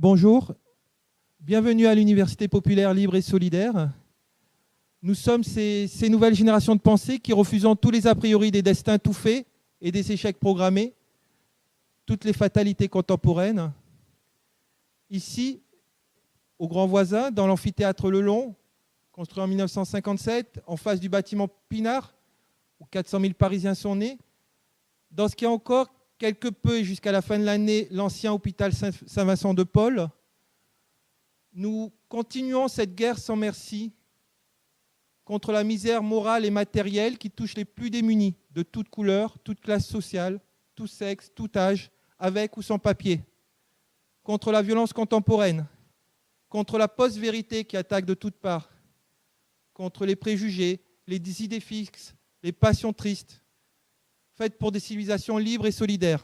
Bonjour, bienvenue à l'Université populaire libre et solidaire. Nous sommes ces nouvelles générations de pensée qui, refusant tous les a priori des destins tout faits et des échecs programmés, toutes les fatalités contemporaines, ici, au Grand Voisin, dans l'amphithéâtre Le Long, construit en 1957, en face du bâtiment Pinard, où 400 000 Parisiens sont nés, dans ce qui est encore quelque peu, et jusqu'à la fin de l'année, l'ancien hôpital Saint-Vincent de Paul, nous continuons cette guerre sans merci contre la misère morale et matérielle qui touche les plus démunis, de toute couleur, toute classe sociale, tout sexe, tout âge, avec ou sans papier, contre la violence contemporaine, contre la post-vérité qui attaque de toutes parts, contre les préjugés, les idées fixes, les passions tristes, faites pour des civilisations libres et solidaires.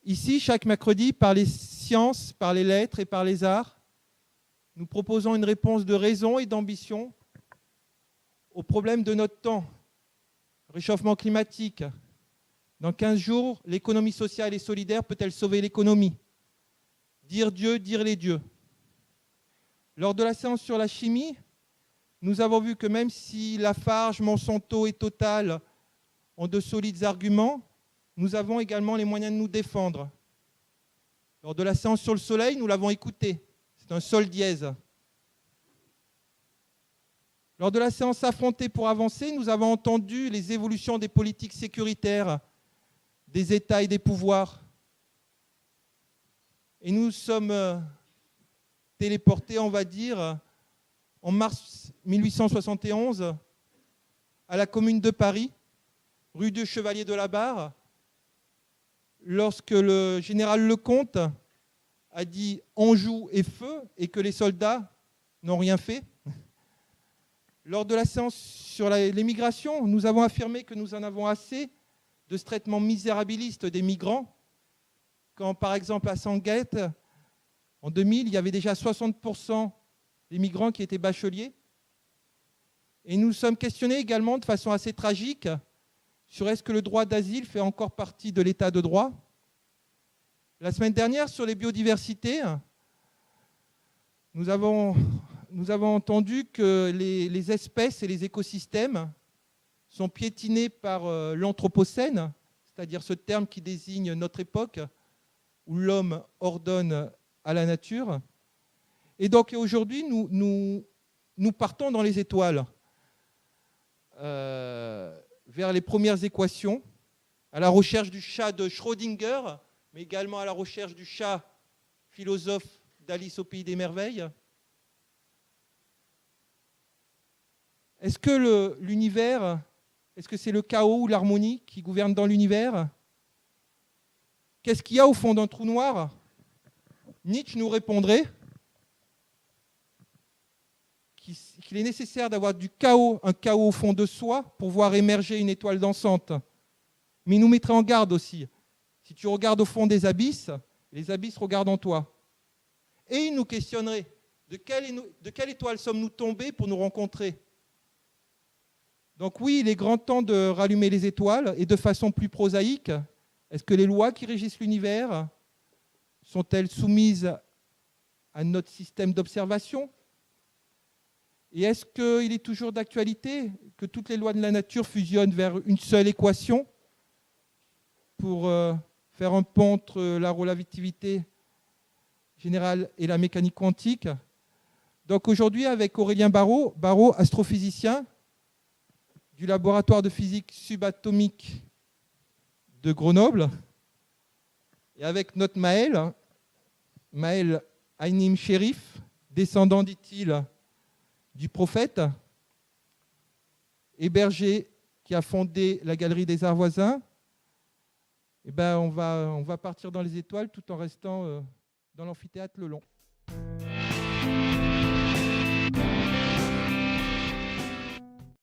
Ici, chaque mercredi, par les sciences, par les lettres et par les arts, nous proposons une réponse de raison et d'ambition aux problèmes de notre temps. Réchauffement climatique. Dans 15 jours, l'économie sociale et solidaire peut-elle sauver l'économie? Dire Dieu, dire les dieux. Lors de la séance sur la chimie, nous avons vu que même si Lafarge, Monsanto et Total ont de solides arguments, nous avons également les moyens de nous défendre. Lors de la séance sur le soleil, nous l'avons écouté. C'est un sol dièse. Lors de la séance affrontée pour avancer, nous avons entendu les évolutions des politiques sécuritaires, des États et des pouvoirs. Et nous sommes téléportés, on va dire, en mars 1871, à la Commune de Paris, rue du Chevalier de la Barre, lorsque le général Lecomte a dit « Anjou et feu » et que les soldats n'ont rien fait. Lors de la séance sur l'émigration, nous avons affirmé que nous en avons assez de ce traitement misérabiliste des migrants, quand par exemple à Sanguette, en 2000, il y avait déjà 60% des migrants qui étaient bacheliers. Et nous sommes questionnés également de façon assez tragique sur est-ce que le droit d'asile fait encore partie de l'état de droit. La semaine dernière, sur les biodiversités, nous avons entendu que les espèces et les écosystèmes sont piétinés par l'anthropocène, c'est-à-dire ce terme qui désigne notre époque où l'homme ordonne à la nature. Et donc aujourd'hui, nous partons dans les étoiles, vers les premières équations, à la recherche du chat de Schrödinger, mais également à la recherche du chat philosophe d'Alice au Pays des Merveilles. Est-ce que l'univers, est-ce que c'est le chaos ou l'harmonie qui gouverne dans l'univers? Qu'est-ce qu'il y a au fond d'un trou noir? Nietzsche nous répondrait qu'il est nécessaire d'avoir du chaos, un chaos au fond de soi pour voir émerger une étoile dansante. Mais il nous mettrait en garde aussi. Si tu regardes au fond des abysses, les abysses regardent en toi. Et il nous questionnerait, de quelle étoile sommes-nous tombés pour nous rencontrer? Donc oui, il est grand temps de rallumer les étoiles, et de façon plus prosaïque, est-ce que les lois qui régissent l'univers sont-elles soumises à notre système d'observation? Et est-ce qu'il est toujours d'actualité que toutes les lois de la nature fusionnent vers une seule équation pour faire un pont entre la relativité générale et la mécanique quantique? Donc aujourd'hui, avec Aurélien Barraud, astrophysicien du laboratoire de physique subatomique de Grenoble, et avec notre Maël Haïnim Chérif, descendant, dit-il, du prophète, et Berger, qui a fondé la Galerie des Arts Voisins, eh ben on va partir dans les étoiles tout en restant dans l'amphithéâtre Le Long.